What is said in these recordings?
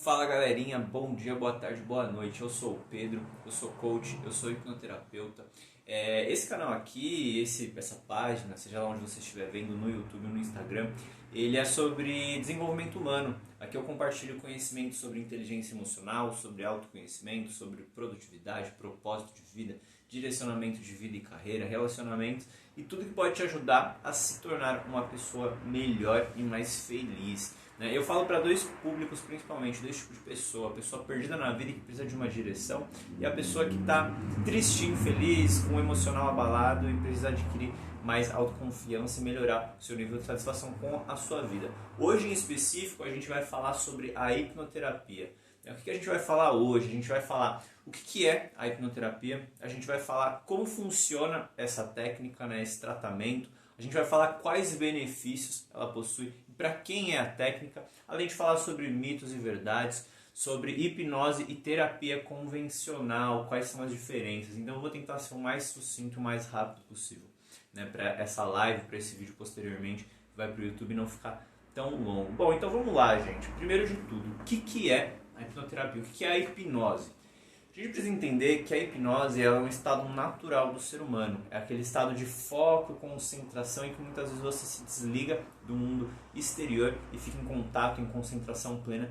Fala galerinha, bom dia, boa tarde, boa noite. Eu sou o Pedro, eu sou coach, eu sou hipnoterapeuta. Esse canal aqui, essa página, seja lá onde você estiver vendo, no YouTube ou no Instagram, ele é sobre desenvolvimento humano. Aqui eu compartilho conhecimento sobre inteligência emocional, sobre autoconhecimento, sobre produtividade, propósito de vida, direcionamento de vida e carreira, relacionamentos e tudo que pode te ajudar a se tornar uma pessoa melhor e mais feliz. Eu falo para dois públicos principalmente, dois tipos de pessoa: a pessoa perdida na vida e que precisa de uma direção, e a pessoa que está triste, infeliz, com o emocional abalado e precisa adquirir mais autoconfiança e melhorar o seu nível de satisfação com a sua vida. Hoje em específico a gente vai falar sobre a hipnoterapia. O que a gente vai falar hoje? A gente vai falar o que é a hipnoterapia, a gente vai falar como funciona essa técnica, esse tratamento, a gente vai falar quais benefícios ela possui, para quem é a técnica, além de falar sobre mitos e verdades, sobre hipnose e terapia convencional, quais são as diferenças. Então eu vou tentar ser o mais sucinto, o mais rápido possível, para essa live, para esse vídeo posteriormente, que vai para o YouTube não ficar tão longo. Bom, então vamos lá, gente. Primeiro de tudo, o que é a hipnoterapia? O que é a hipnose? A gente precisa entender que a hipnose é um estado natural do ser humano. É aquele estado de foco, concentração em que muitas vezes você se desliga do mundo exterior e fica em contato, em concentração plena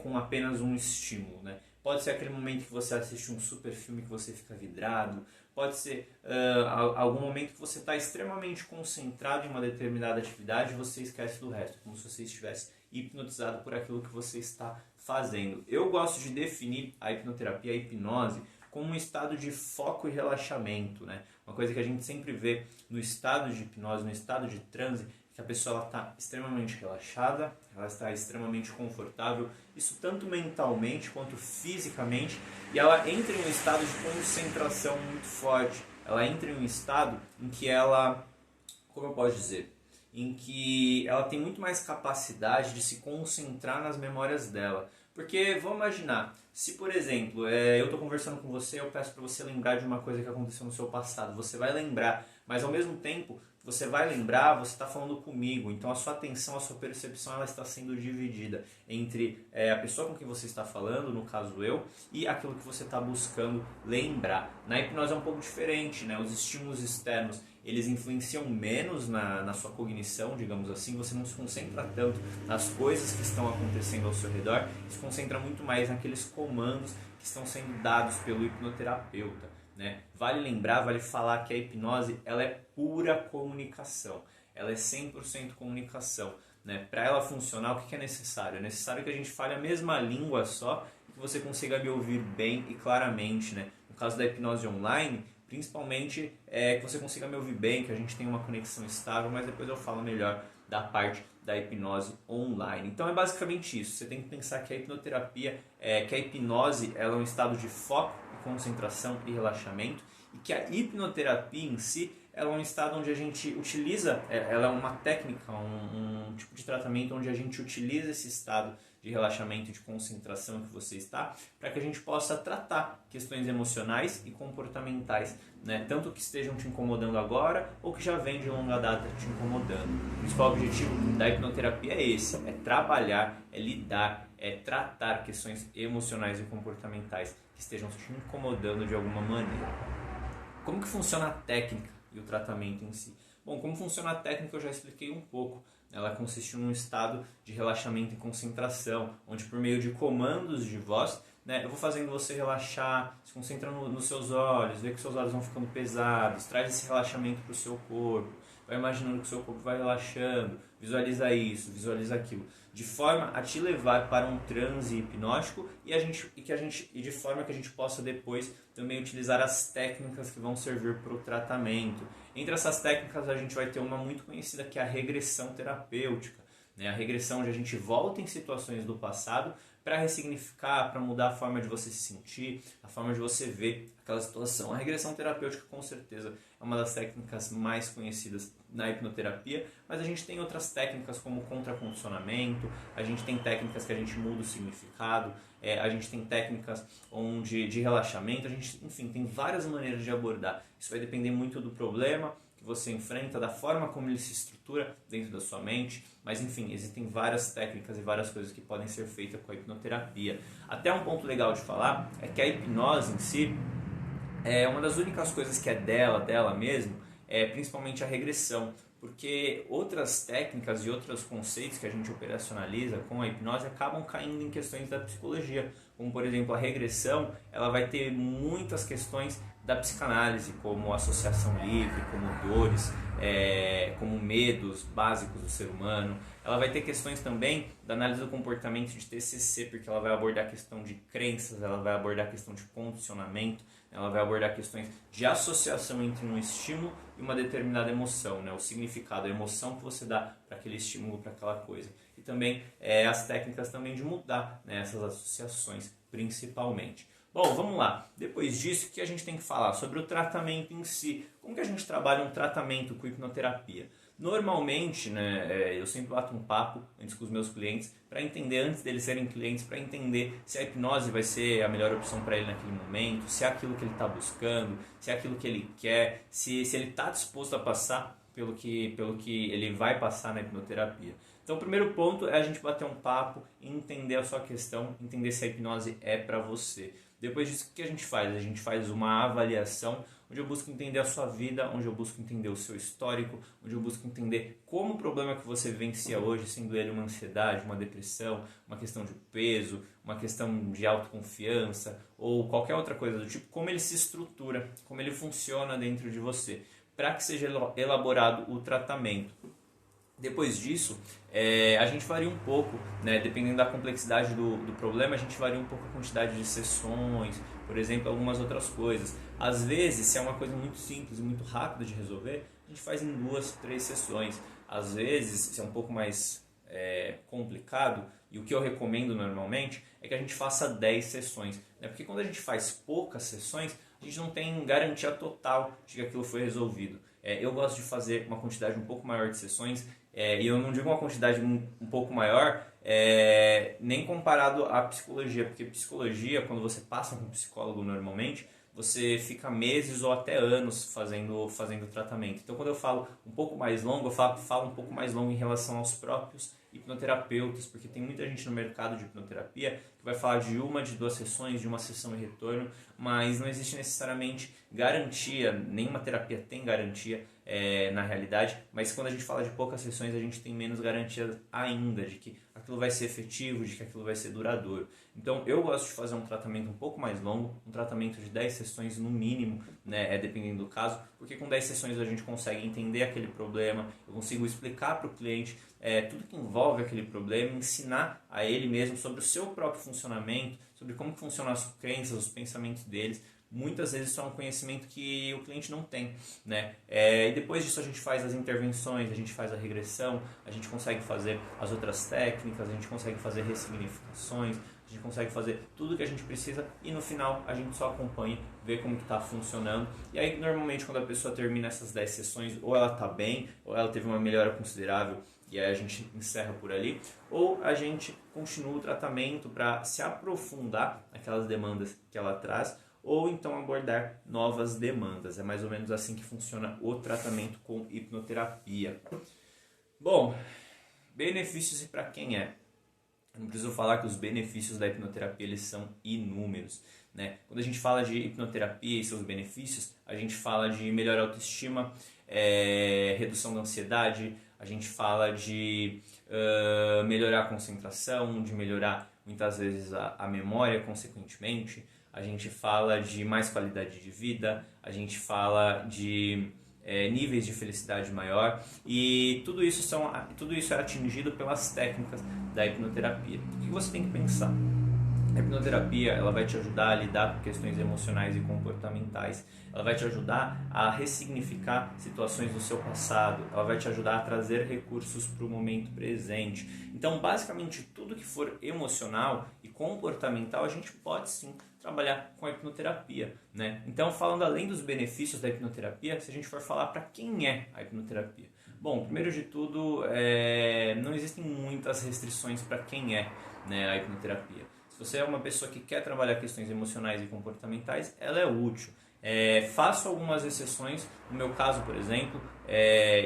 com apenas um estímulo. Pode ser aquele momento que você assiste um super filme que você fica vidrado, pode ser algum momento que você está extremamente concentrado em uma determinada atividade e você esquece do resto, como se você estivesse hipnotizado por aquilo que você está fazendo. Eu gosto de definir a hipnoterapia, a hipnose, como um estado de foco e relaxamento. Uma coisa que a gente sempre vê no estado de hipnose, no estado de transe, que a pessoa está extremamente relaxada, ela está extremamente confortável, isso tanto mentalmente quanto fisicamente, e ela entra em um estado de concentração muito forte. Ela entra em um estado em que ela, como eu posso dizer, em que ela tem muito mais capacidade de se concentrar nas memórias dela. Porque, vamos imaginar, se por exemplo, eu estou conversando com você, eu peço para você lembrar de uma coisa que aconteceu no seu passado, você vai lembrar, mas ao mesmo tempo, você vai lembrar, você está falando comigo, então a sua atenção, a sua percepção, ela está sendo dividida entre a pessoa com quem você está falando, no caso eu, e aquilo que você está buscando lembrar. Na hipnose é um pouco diferente, os estímulos externos, eles influenciam menos na sua cognição, digamos assim, você não se concentra tanto nas coisas que estão acontecendo ao seu redor, se concentra muito mais naqueles comandos que estão sendo dados pelo hipnoterapeuta. Vale lembrar, vale falar que a hipnose ela é pura comunicação, ela é 100% comunicação. Para ela funcionar, o que é necessário? É necessário que a gente fale a mesma língua só e que você consiga me ouvir bem e claramente. No caso da hipnose online, principalmente que você consiga me ouvir bem, que a gente tenha uma conexão estável, mas depois eu falo melhor da parte da hipnose online. Então é basicamente isso, você tem que pensar que a hipnoterapia, que a hipnose ela é um estado de foco, concentração e relaxamento, e que a hipnoterapia em si ela é um estado onde a gente utiliza, ela é uma técnica, um tipo de tratamento onde a gente utiliza esse estado de relaxamento e de concentração que você está, para que a gente possa tratar questões emocionais e comportamentais, tanto que estejam te incomodando agora ou que já vem de longa data te incomodando. O principal objetivo da hipnoterapia é esse, é trabalhar, é lidar, é tratar questões emocionais e comportamentais que estejam te incomodando de alguma maneira. Como que funciona a técnica e o tratamento em si? Bom, como funciona a técnica eu já expliquei um pouco. Ela consiste num estado de relaxamento e concentração, onde por meio de comandos de voz, eu vou fazendo você relaxar, se concentra nos seus olhos, vê que seus olhos vão ficando pesados, traz esse relaxamento para o seu corpo, vai imaginando que o seu corpo vai relaxando, visualiza isso, visualiza aquilo, de forma a te levar para um transe hipnótico e de forma que a gente possa depois também utilizar as técnicas que vão servir para o tratamento. Entre essas técnicas a gente vai ter uma muito conhecida que é a regressão terapêutica. A regressão onde a gente volta em situações do passado para ressignificar, para mudar a forma de você se sentir, a forma de você ver aquela situação. A regressão terapêutica com certeza é uma das técnicas mais conhecidas na hipnoterapia, mas a gente tem outras técnicas como contracondicionamento, a gente tem técnicas que a gente muda o significado, a gente tem técnicas de relaxamento, enfim, tem várias maneiras de abordar. Isso vai depender muito do problema que você enfrenta, da forma como ele se estrutura dentro da sua mente. Mas enfim, existem várias técnicas e várias coisas que podem ser feitas com a hipnoterapia. Até um ponto legal de falar é que a hipnose em si é uma das únicas coisas que é dela mesmo, é principalmente a regressão. Porque outras técnicas e outros conceitos que a gente operacionaliza com a hipnose acabam caindo em questões da psicologia. Como, por exemplo, a regressão, ela vai ter muitas questões da psicanálise, como associação livre, como dores, como medos básicos do ser humano. Ela vai ter questões também da análise do comportamento de TCC, porque ela vai abordar a questão de crenças, ela vai abordar a questão de condicionamento, ela vai abordar questões de associação entre um estímulo e uma determinada emoção, né? O significado, a emoção que você dá para aquele estímulo, para aquela coisa. E também as técnicas também de mudar, né, essas associações, principalmente. Bom, vamos lá. Depois disso, o que a gente tem que falar? Sobre o tratamento em si. Como que a gente trabalha um tratamento com hipnoterapia? Normalmente, né, eu sempre bato um papo antes com os meus clientes para entender, antes deles serem clientes, para entender se a hipnose vai ser a melhor opção para ele naquele momento, se é aquilo que ele está buscando, se é aquilo que ele quer, se ele está disposto a passar pelo que ele vai passar na hipnoterapia. Então, o primeiro ponto é a gente bater um papo e entender a sua questão, entender se a hipnose é para você. Depois disso, o que a gente faz? A gente faz uma avaliação onde eu busco entender a sua vida, onde eu busco entender o seu histórico, onde eu busco entender como o problema que você vivencia hoje, sendo ele uma ansiedade, uma depressão, uma questão de peso, uma questão de autoconfiança ou qualquer outra coisa do tipo, como ele se estrutura, como ele funciona dentro de você, para que seja elaborado o tratamento. Depois disso, a gente varia um pouco, né, dependendo da complexidade do problema, a gente varia um pouco a quantidade de sessões, por exemplo, algumas outras coisas. Às vezes, se é uma coisa muito simples e muito rápida de resolver, a gente faz em 2, 3 sessões. Às vezes, se é um pouco mais complicado, e o que eu recomendo normalmente é que a gente faça 10 sessões. Né? Porque quando a gente faz poucas sessões, a gente não tem garantia total de que aquilo foi resolvido. Eu gosto de fazer uma quantidade um pouco maior de sessões, e eu não digo uma quantidade um pouco maior, nem comparado à psicologia, porque psicologia, quando você passa com um psicólogo normalmente, você fica meses ou até anos fazendo tratamento. Então, quando eu falo um pouco mais longo, eu falo um pouco mais longo em relação aos próprios hipnoterapeutas, porque tem muita gente no mercado de hipnoterapia que vai falar de 1, de 2 sessões, de uma sessão e retorno, mas não existe necessariamente garantia, nenhuma terapia tem garantia na realidade, mas quando a gente fala de poucas sessões, a gente tem menos garantia ainda de que aquilo vai ser efetivo, de que aquilo vai ser duradouro. Então, eu gosto de fazer um tratamento um pouco mais longo, um tratamento de 10 sessões no mínimo, né, dependendo do caso, porque com 10 sessões a gente consegue entender aquele problema, eu consigo explicar para o cliente tudo que envolve aquele problema, ensinar a ele mesmo sobre o seu próprio funcionamento, sobre como funcionam as crenças, os pensamentos deles. Muitas vezes isso é um conhecimento que o cliente não tem, né? E depois disso a gente faz as intervenções, a gente faz a regressão, a gente consegue fazer as outras técnicas, a gente consegue fazer ressignificações, a gente consegue fazer tudo que a gente precisa e no final a gente só acompanha, vê como que está funcionando. E aí normalmente quando a pessoa termina essas 10 sessões, ou ela está bem, ou ela teve uma melhora considerável, e aí a gente encerra por ali, ou a gente continua o tratamento para se aprofundar naquelas demandas que ela traz, ou então abordar novas demandas. É mais ou menos assim que funciona o tratamento com hipnoterapia. Bom, benefícios e para quem é? Não preciso falar que os benefícios da hipnoterapia eles são inúmeros, né? Quando a gente fala de hipnoterapia e seus benefícios, a gente fala de melhor autoestima, redução da ansiedade, a gente fala de melhorar a concentração, de melhorar muitas vezes a memória, consequentemente. A gente fala de mais qualidade de vida, a gente fala de níveis de felicidade maior e tudo isso é atingido pelas técnicas da hipnoterapia. O que você tem que pensar? A hipnoterapia ela vai te ajudar a lidar com questões emocionais e comportamentais. Ela vai te ajudar a ressignificar situações do seu passado. Ela vai te ajudar a trazer recursos para o momento presente. Então, basicamente, tudo que for emocional e comportamental, a gente pode sim trabalhar com a hipnoterapia, né? Então, falando além dos benefícios da hipnoterapia, se a gente for falar para quem é a hipnoterapia. Bom, primeiro de tudo, não existem muitas restrições para quem é, né, a hipnoterapia. Se você é uma pessoa que quer trabalhar questões emocionais e comportamentais, ela é útil. Faço algumas exceções, no meu caso, por exemplo,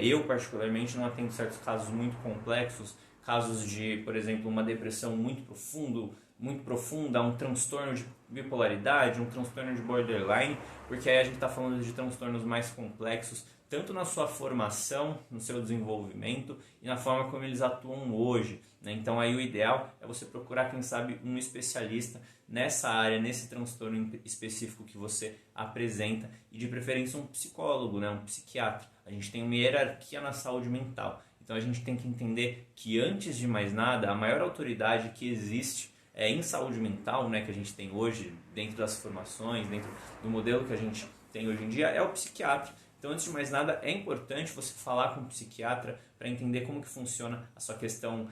eu particularmente não atendo certos casos muito complexos, casos de, por exemplo, uma depressão muito profunda, um transtorno de bipolaridade, um transtorno de borderline, porque aí a gente está falando de transtornos mais complexos, tanto na sua formação, no seu desenvolvimento e na forma como eles atuam hoje, né? Então aí o ideal é você procurar, quem sabe, um especialista nessa área, nesse transtorno específico que você apresenta, e de preferência um psicólogo, né? Um psiquiatra. A gente tem uma hierarquia na saúde mental, então a gente tem que entender que, antes de mais nada, a maior autoridade que existe em saúde mental, né, que a gente tem hoje, dentro das formações, dentro do modelo que a gente tem hoje em dia, é o psiquiatra. Então, antes de mais nada, é importante você falar com um psiquiatra para entender como que funciona a sua questão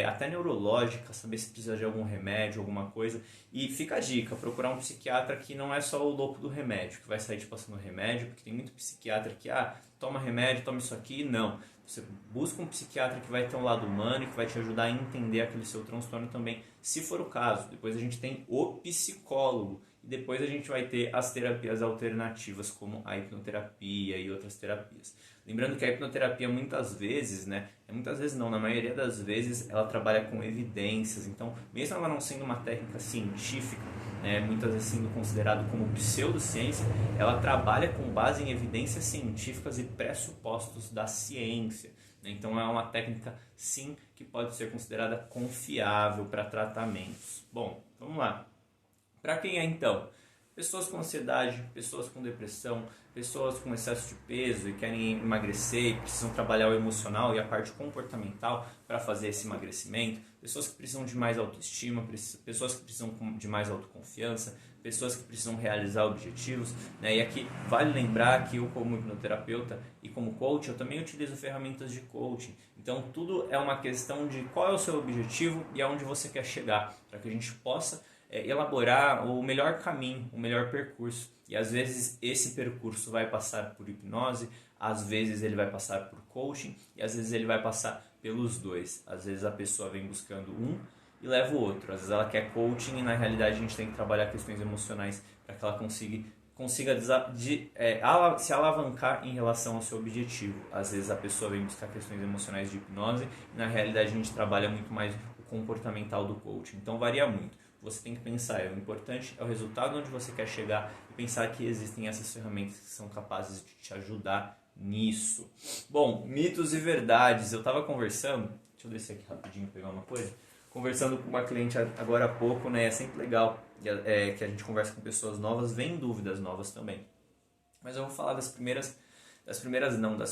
até neurológica, saber se precisa de algum remédio, alguma coisa. E fica a dica, procurar um psiquiatra que não é só o louco do remédio, que vai sair te passando remédio, porque tem muito psiquiatra que, toma remédio, toma isso aqui. Não. Você busca um psiquiatra que vai ter um lado humano e que vai te ajudar a entender aquele seu transtorno também, se for o caso. Depois a gente tem o psicólogo. E depois a gente vai ter as terapias alternativas, como a hipnoterapia e outras terapias. Lembrando que a hipnoterapia muitas vezes, muitas vezes não, na maioria das vezes, ela trabalha com evidências. Então, mesmo ela não sendo uma técnica científica, muitas vezes sendo considerado como pseudociência, ela trabalha com base em evidências científicas e pressupostos da ciência. Então, é uma técnica, sim, que pode ser considerada confiável para tratamentos. Bom, vamos lá. Para quem é então? Pessoas com ansiedade, pessoas com depressão, pessoas com excesso de peso e querem emagrecer e precisam trabalhar o emocional e a parte comportamental para fazer esse emagrecimento, pessoas que precisam de mais autoestima, pessoas que precisam de mais autoconfiança, pessoas que precisam realizar objetivos, né? E aqui vale lembrar que eu, como hipnoterapeuta e como coach, eu também utilizo ferramentas de coaching. Então tudo é uma questão de qual é o seu objetivo e aonde você quer chegar, para que a gente possa elaborar o melhor caminho, o melhor percurso. E às vezes esse percurso vai passar por hipnose, às vezes ele vai passar por coaching e às vezes ele vai passar pelos dois. Às vezes a pessoa vem buscando um e leva o outro. Às vezes ela quer coaching e na realidade a gente tem que trabalhar questões emocionais para que ela consiga se alavancar em relação ao seu objetivo. Às vezes a pessoa vem buscar questões emocionais de hipnose e na realidade a gente trabalha muito mais o comportamental do coaching. Então varia muito. Você tem que pensar, o importante é o resultado onde você quer chegar e pensar que existem essas ferramentas que são capazes de te ajudar nisso. Bom, mitos e verdades. Eu estava conversando, deixa eu descer aqui rapidinho pegar uma coisa, conversando com uma cliente agora há pouco, né? É sempre legal que a gente conversa com pessoas novas, vem dúvidas novas também. Mas eu vou falar das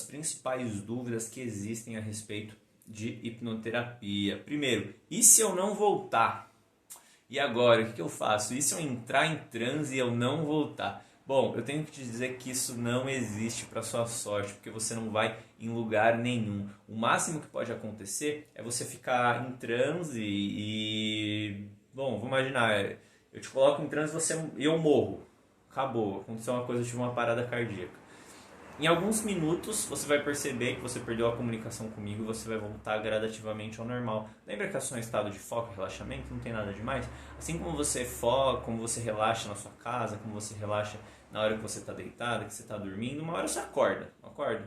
principais dúvidas que existem a respeito de hipnoterapia. Primeiro, e se eu não voltar? E agora, o que eu faço? E se eu entrar em transe e eu não voltar? Bom, eu tenho que te dizer que isso não existe para sua sorte, porque você não vai em lugar nenhum. O máximo que pode acontecer é você ficar em transe e... Bom, vamos imaginar, eu te coloco em transe e eu morro. Acabou, aconteceu uma coisa, eu tive uma parada cardíaca. Em alguns minutos você vai perceber que você perdeu a comunicação comigo e você vai voltar gradativamente ao normal. Lembra que é só um estado de foco e relaxamento? Não tem nada demais? Assim como você foca, como você relaxa na sua casa, como você relaxa na hora que você está deitado, que você está dormindo, uma hora você acorda,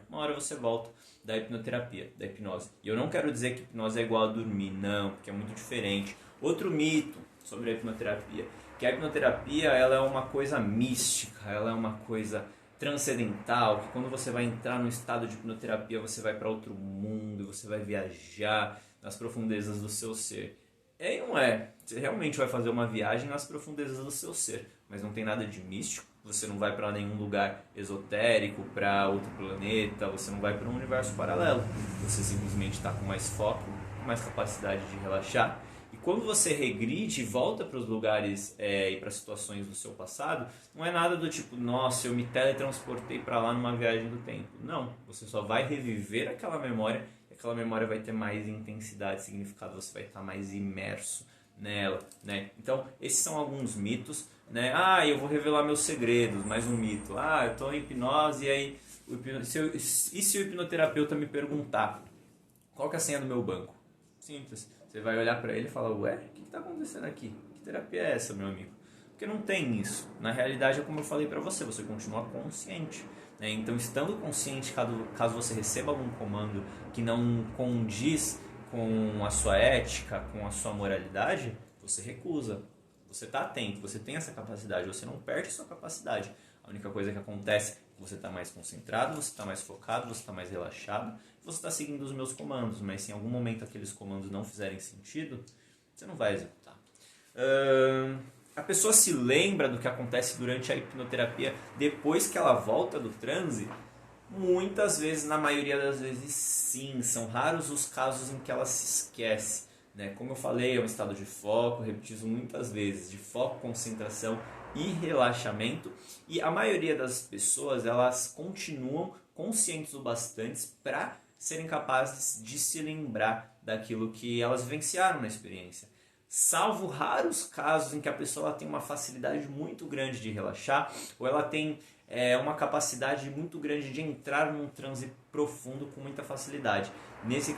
uma hora você volta da hipnoterapia, da hipnose. E eu não quero dizer que hipnose é igual a dormir, não, porque é muito diferente. Outro mito sobre a hipnoterapia, que a hipnoterapia ela é uma coisa mística, ela é uma coisa transcendental, que quando você vai entrar no estado de hipnoterapia você vai para outro mundo, você vai viajar nas profundezas do seu ser. E não é, você realmente vai fazer uma viagem nas profundezas do seu ser, mas não tem nada de místico, você não vai para nenhum lugar esotérico, para outro planeta, você não vai para um universo paralelo, você simplesmente está com mais foco, com mais capacidade de relaxar. E quando você regride e volta para os lugares e para situações do seu passado, não é nada do tipo, nossa, eu me teletransportei para lá numa viagem do tempo. Não, você só vai reviver aquela memória e aquela memória vai ter mais intensidade, significado, você vai estar mais imerso nela, né? Então, esses são alguns mitos, né? Eu vou revelar meus segredos, mais um mito. Eu estou em hipnose e aí, e se o hipnoterapeuta me perguntar qual que é a senha do meu banco? Simples. Você vai olhar para ele e falar, ué, o que está acontecendo aqui? Que terapia é essa, meu amigo? Por Porque não tem isso. Na realidade, é como eu falei para você, você continua consciente. Né? Então, estando consciente, caso você receba algum comando que não condiz com a sua ética, com a sua moralidade, você recusa. Você está atento, você tem essa capacidade, você não perde a sua capacidade. A única coisa que acontece é que você está mais concentrado, você está mais focado, você está mais relaxado, você está seguindo os meus comandos, mas se em algum momento aqueles comandos não fizerem sentido, você não vai executar. A pessoa se lembra do que acontece durante a hipnoterapia depois que ela volta do transe? Muitas vezes, na maioria das vezes, sim. São raros os casos em que ela se esquece. Né? Como eu falei, é um estado de foco, repetido muitas vezes, de foco, concentração e relaxamento. E a maioria das pessoas, elas continuam conscientes o bastante para serem capazes de se lembrar daquilo que elas vivenciaram na experiência. Salvo raros casos em que a pessoa ela tem uma facilidade muito grande de relaxar, ou ela tem uma capacidade muito grande de entrar num transe profundo com muita facilidade. Nesse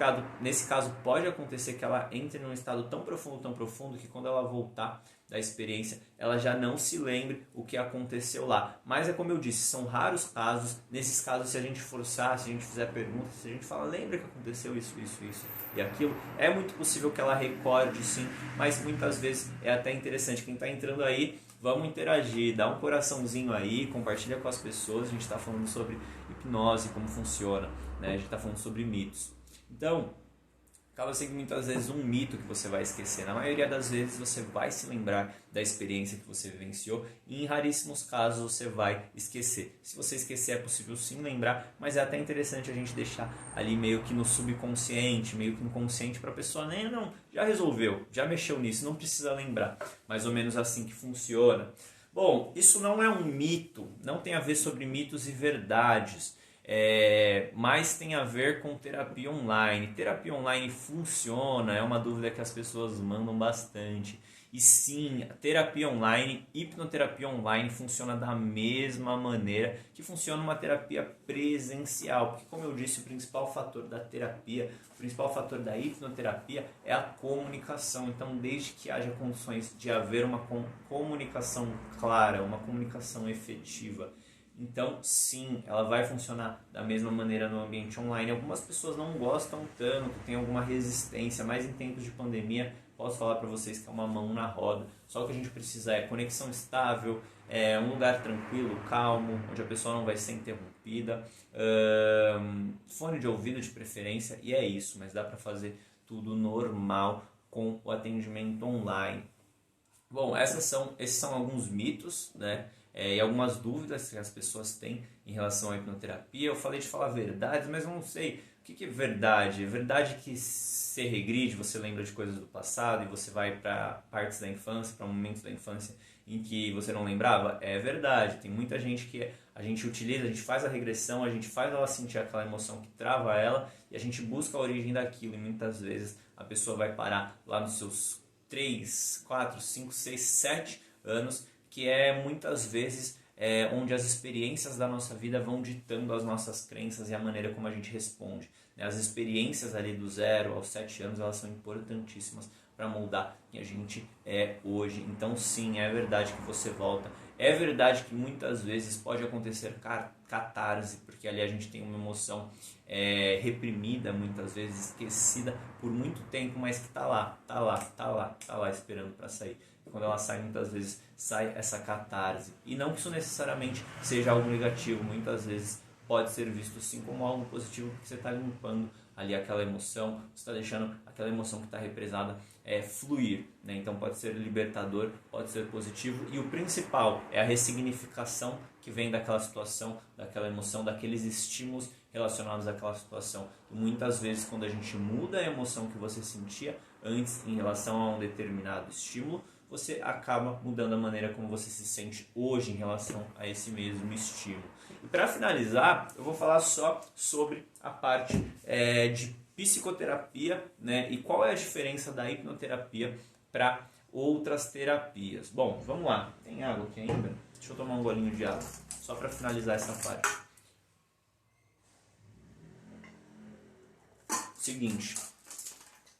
caso pode acontecer que ela entre num estado tão profundo, que quando ela voltar da experiência, ela já não se lembre o que aconteceu lá. Mas é como eu disse, são raros casos. Nesses casos, se a gente forçar, se a gente fizer perguntas, se a gente fala, lembra que aconteceu isso e aquilo, é muito possível que ela recorde sim, mas muitas vezes é até interessante. Quem está entrando aí, vamos interagir, dá um coraçãozinho aí, compartilha com as pessoas. A gente está falando sobre hipnose, como funciona, né? A gente está falando sobre mitos. Então, acaba sendo muitas vezes um mito que você vai esquecer. Na maioria das vezes você vai se lembrar da experiência que você vivenciou e em raríssimos casos você vai esquecer. Se você esquecer é possível sim lembrar, mas é até interessante a gente deixar ali meio que no subconsciente, meio que no consciente para a pessoa, não, já resolveu, já mexeu nisso, não precisa lembrar. Mais ou menos assim que funciona. Bom, isso não é um mito, não tem a ver sobre mitos e verdades. Mas tem a ver com terapia online. Terapia online funciona? É uma dúvida que as pessoas mandam bastante. E sim, a terapia online, hipnoterapia online funciona da mesma maneira que funciona uma terapia presencial. Porque como eu disse, o principal fator da terapia, o principal fator da hipnoterapia é a comunicação. Então, desde que haja condições de haver uma comunicação clara, uma comunicação efetiva, então, sim, ela vai funcionar da mesma maneira no ambiente online. Algumas pessoas não gostam tanto, tem alguma resistência, mas em tempos de pandemia, posso falar para vocês que é uma mão na roda. Só o que a gente precisa é conexão estável, um lugar tranquilo, calmo, onde a pessoa não vai ser interrompida, fone de ouvido de preferência, e é isso. Mas dá para fazer tudo normal com o atendimento online. Bom, esses são alguns mitos, né? E algumas dúvidas que as pessoas têm em relação à hipnoterapia. Eu falei de falar verdades, mas eu não sei o que é verdade. É verdade que você regride, você lembra de coisas do passado e você vai para partes da infância, para momentos da infância em que você não lembrava? É verdade. Tem muita gente que a gente utiliza, a gente faz a regressão, a gente faz ela sentir aquela emoção que trava ela e a gente busca a origem daquilo. E muitas vezes a pessoa vai parar lá nos seus 3, 4, 5, 6, 7 anos, que é muitas vezes onde as experiências da nossa vida vão ditando as nossas crenças e a maneira como a gente responde. As experiências ali do 0 aos 7 anos, elas são importantíssimas para moldar quem a gente é hoje. Então sim, é verdade que você volta. É verdade que muitas vezes pode acontecer catarse, porque ali a gente tem uma emoção reprimida, muitas vezes esquecida por muito tempo, mas que tá lá esperando para sair. E quando ela sai, muitas vezes sai essa catarse. E não que isso necessariamente seja algo negativo, muitas vezes pode ser visto sim como algo positivo, porque você está limpando ali aquela emoção, você está deixando aquela emoção que está represada fluir, né? Então pode ser libertador, pode ser positivo, e o principal é a ressignificação que vem daquela situação, daquela emoção, daqueles estímulos relacionados àquela situação. E muitas vezes quando a gente muda a emoção que você sentia antes em relação a um determinado estímulo, você acaba mudando a maneira como você se sente hoje em relação a esse mesmo estímulo. E para finalizar, eu vou falar só sobre a parte de psicoterapia, né? E qual é a diferença da hipnoterapia para outras terapias. Bom, vamos lá. Tem água aqui ainda? Deixa eu tomar um golinho de água, só para finalizar essa parte. Seguinte,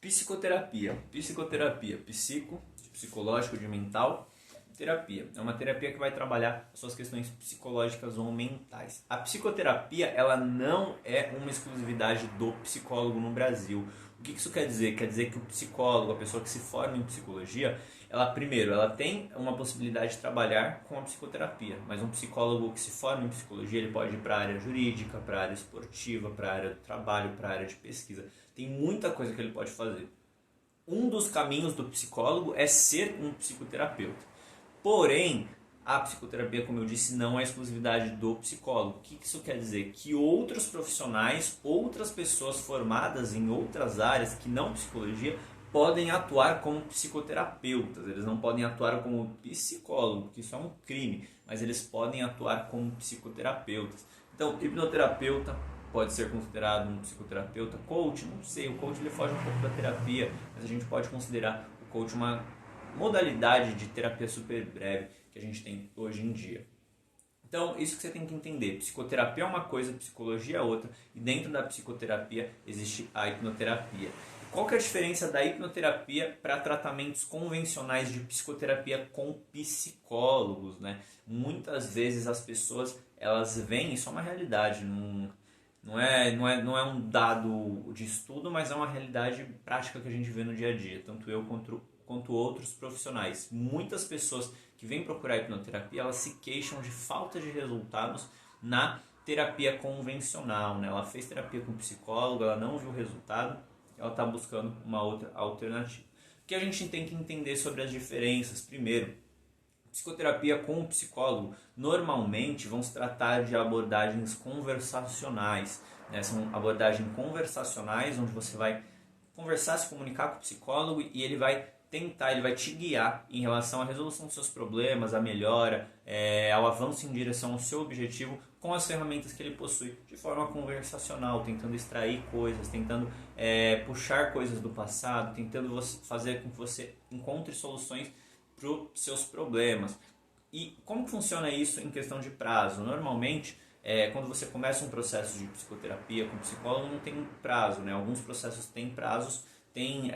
psicoterapia, psico, de psicológico, de mental, psicoterapia. É uma terapia que vai trabalhar as suas questões psicológicas ou mentais. A psicoterapia, ela não é uma exclusividade do psicólogo no Brasil. O que isso quer dizer? Quer dizer que o psicólogo, a pessoa que se forma em psicologia, ela tem uma possibilidade de trabalhar com a psicoterapia, mas um psicólogo que se forma em psicologia, ele pode ir para a área jurídica, para a área esportiva, para a área do trabalho, para a área de pesquisa. Tem muita coisa que ele pode fazer. Um dos caminhos do psicólogo é ser um psicoterapeuta. Porém, a psicoterapia, como eu disse, não é exclusividade do psicólogo. O que isso quer dizer? Que outros profissionais, outras pessoas formadas em outras áreas que não psicologia, podem atuar como psicoterapeutas. Eles não podem atuar como psicólogo, porque isso é um crime, mas eles podem atuar como psicoterapeutas. Então, hipnoterapeuta pode ser considerado um psicoterapeuta. Coach, não sei, o coach ele foge um pouco da terapia, mas a gente pode considerar o coach uma modalidade de terapia super breve que a gente tem hoje em dia. Então, isso que você tem que entender. Psicoterapia é uma coisa, psicologia é outra, e dentro da psicoterapia existe a hipnoterapia. Qual que é a diferença da hipnoterapia para tratamentos convencionais de psicoterapia com psicólogos, né? Muitas vezes as pessoas, elas veem, isso é uma realidade, não é um dado de estudo, mas é uma realidade prática que a gente vê no dia a dia, tanto eu quanto outros profissionais. Muitas pessoas que vêm procurar hipnoterapia, elas se queixam de falta de resultados na terapia convencional, né? Ela fez terapia com psicólogo, ela não viu resultado, ela está buscando uma outra alternativa. O que a gente tem que entender sobre as diferenças? Primeiro, psicoterapia com o psicólogo normalmente vão se tratar de abordagens conversacionais, né? São abordagens conversacionais onde você vai conversar, se comunicar com o psicólogo e ele vai te guiar em relação à resolução dos seus problemas, à melhora, ao avanço em direção ao seu objetivo com as ferramentas que ele possui, de forma conversacional, tentando extrair coisas, tentando puxar coisas do passado, tentando fazer com que você encontre soluções para os seus problemas. E como funciona isso em questão de prazo? Normalmente, quando você começa um processo de psicoterapia com psicólogo, não tem um prazo, né? Alguns processos têm prazos, tem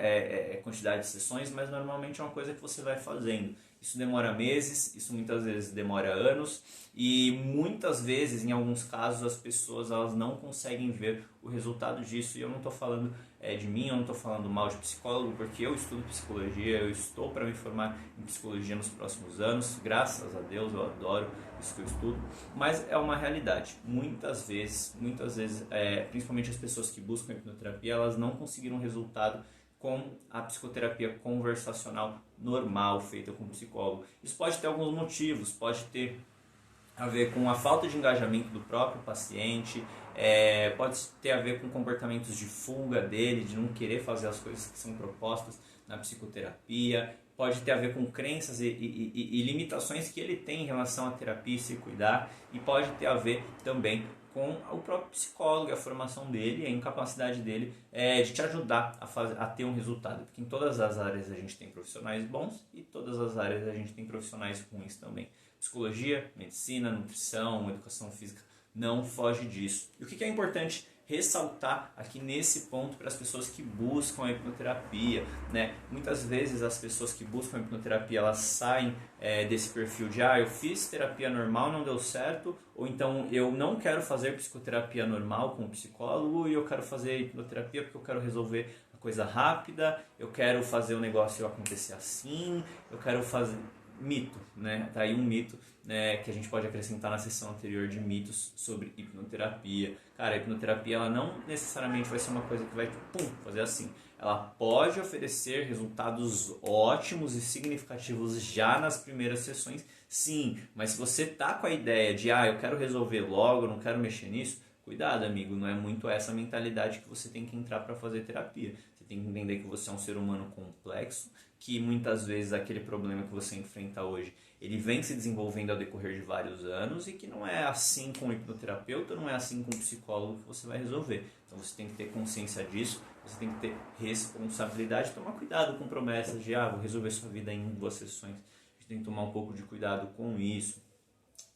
quantidade de sessões, mas normalmente é uma coisa que você vai fazendo. Isso demora meses, isso muitas vezes demora anos e muitas vezes, em alguns casos, as pessoas elas não conseguem ver o resultado disso. E eu não estou falando de mim, eu não estou falando mal de psicólogo, porque eu estudo psicologia, eu estou para me formar em psicologia nos próximos anos, graças a Deus, eu adoro isso que eu estudo, mas é uma realidade. Muitas vezes, principalmente as pessoas que buscam hipnoterapia, elas não conseguiram resultado com a psicoterapia conversacional normal, feita com o psicólogo. Isso pode ter alguns motivos, pode ter a ver com a falta de engajamento do próprio paciente, pode ter a ver com comportamentos de fuga dele, de não querer fazer as coisas que são propostas na psicoterapia, pode ter a ver com crenças e limitações que ele tem em relação à terapia e se cuidar, e pode ter a ver também com o próprio psicólogo, a formação dele, a incapacidade dele de te ajudar a ter um resultado. Porque em todas as áreas a gente tem profissionais bons e todas as áreas a gente tem profissionais ruins também. Psicologia, medicina, nutrição, educação física, não foge disso. E o que é importante ressaltar aqui nesse ponto para as pessoas que buscam a hipnoterapia, né? Muitas vezes as pessoas que buscam a hipnoterapia, elas saem desse perfil de eu fiz terapia normal, não deu certo, ou então eu não quero fazer psicoterapia normal com o psicólogo e eu quero fazer hipnoterapia porque eu quero resolver a coisa rápida, eu quero fazer o negócio acontecer assim, eu quero fazer... Mito, né? Tá aí um mito, né, que a gente pode acrescentar na sessão anterior de mitos sobre hipnoterapia. Cara, a hipnoterapia ela não necessariamente vai ser uma coisa que vai fazer assim. Ela pode oferecer resultados ótimos e significativos já nas primeiras sessões, sim. Mas se você tá com a ideia de eu quero resolver logo, não quero mexer nisso, cuidado, amigo, não é muito essa mentalidade que você tem que entrar para fazer terapia. Você tem que entender que você é um ser humano complexo, que muitas vezes aquele problema que você enfrenta hoje, ele vem se desenvolvendo ao decorrer de vários anos e que não é assim com o hipnoterapeuta, não é assim com o psicólogo que você vai resolver. Então você tem que ter consciência disso, você tem que ter responsabilidade, tomar cuidado com promessas de vou resolver sua vida em 2 sessões. A gente tem que tomar um pouco de cuidado com isso.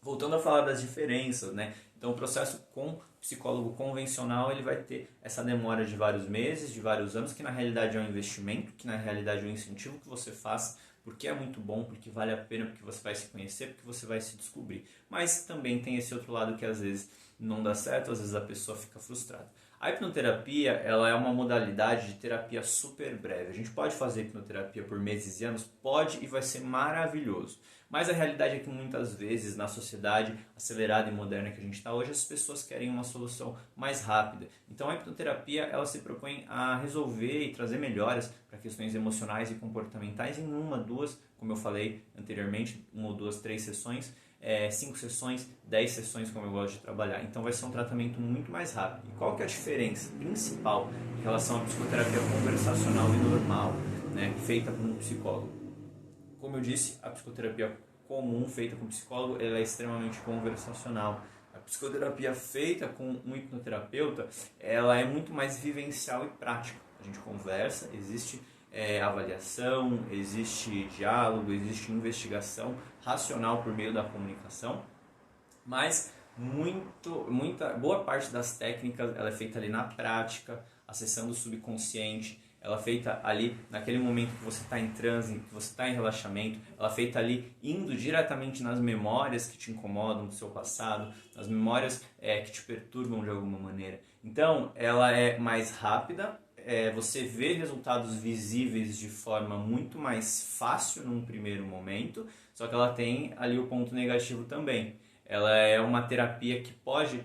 Voltando a falar das diferenças, né? Então o processo com psicólogo convencional ele vai ter essa demora de vários meses, de vários anos, que na realidade é um investimento, que na realidade é um incentivo que você faz porque é muito bom, porque vale a pena, porque você vai se conhecer, porque você vai se descobrir. Mas também tem esse outro lado que às vezes não dá certo, às vezes a pessoa fica frustrada. A hipnoterapia, ela é uma modalidade de terapia super breve. A gente pode fazer hipnoterapia por meses e anos? Pode, e vai ser maravilhoso. Mas a realidade é que muitas vezes na sociedade acelerada e moderna que a gente está hoje, as pessoas querem uma solução mais rápida. Então a hipnoterapia, ela se propõe a resolver e trazer melhoras para questões emocionais e comportamentais em uma, duas, como eu falei anteriormente, uma ou duas, 3 sessões, 5 sessões, 10 sessões, como eu gosto de trabalhar. Então vai ser um tratamento muito mais rápido. E qual que é a diferença principal em relação à psicoterapia conversacional e normal, né, feita por um psicólogo? Como eu disse, a psicoterapia comum feita com psicólogo, ela é extremamente conversacional. A psicoterapia feita com um hipnoterapeuta, ela é muito mais vivencial e prática. A gente conversa, existe avaliação, existe diálogo, existe investigação racional por meio da comunicação, mas boa parte das técnicas ela é feita ali na prática, acessando o subconsciente. Ela é feita ali naquele momento que você está em transe, que você está em relaxamento. Ela é feita ali indo diretamente nas memórias que te incomodam do seu passado, nas memórias que te perturbam de alguma maneira. Então, ela é mais rápida, você vê resultados visíveis de forma muito mais fácil num primeiro momento, só que ela tem ali o ponto negativo também. Ela é uma terapia que pode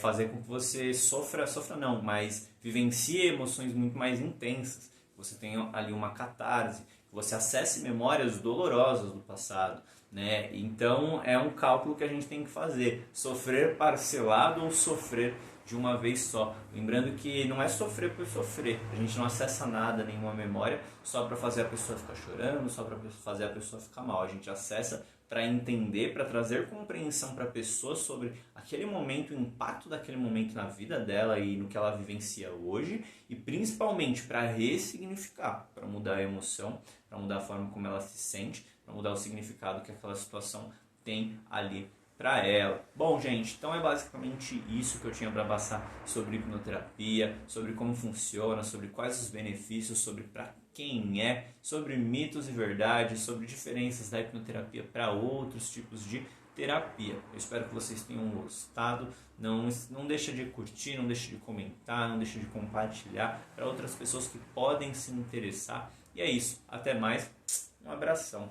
fazer com que você sofra não, mas vivencie emoções muito mais intensas. Você tenha ali uma catarse, que você acesse memórias dolorosas do passado, né? Então é um cálculo que a gente tem que fazer: sofrer parcelado ou sofrer de uma vez só. Lembrando que não é sofrer por sofrer. A gente não acessa nada, nenhuma memória, só para fazer a pessoa ficar chorando, só para fazer a pessoa ficar mal. A gente acessa para entender, para trazer compreensão para a pessoa sobre aquele momento, o impacto daquele momento na vida dela e no que ela vivencia hoje, e principalmente para ressignificar, para mudar a emoção, para mudar a forma como ela se sente, para mudar o significado que aquela situação tem ali para ela. Bom, gente, então é basicamente isso que eu tinha para passar sobre hipnoterapia, sobre como funciona, sobre quais os benefícios, sobre para quem sobre mitos e verdades, sobre diferenças da hipnoterapia para outros tipos de terapia. Eu espero que vocês tenham gostado. Não deixa de curtir, não deixa de comentar, não deixa de compartilhar para outras pessoas que podem se interessar. E é isso. Até mais. Um abração.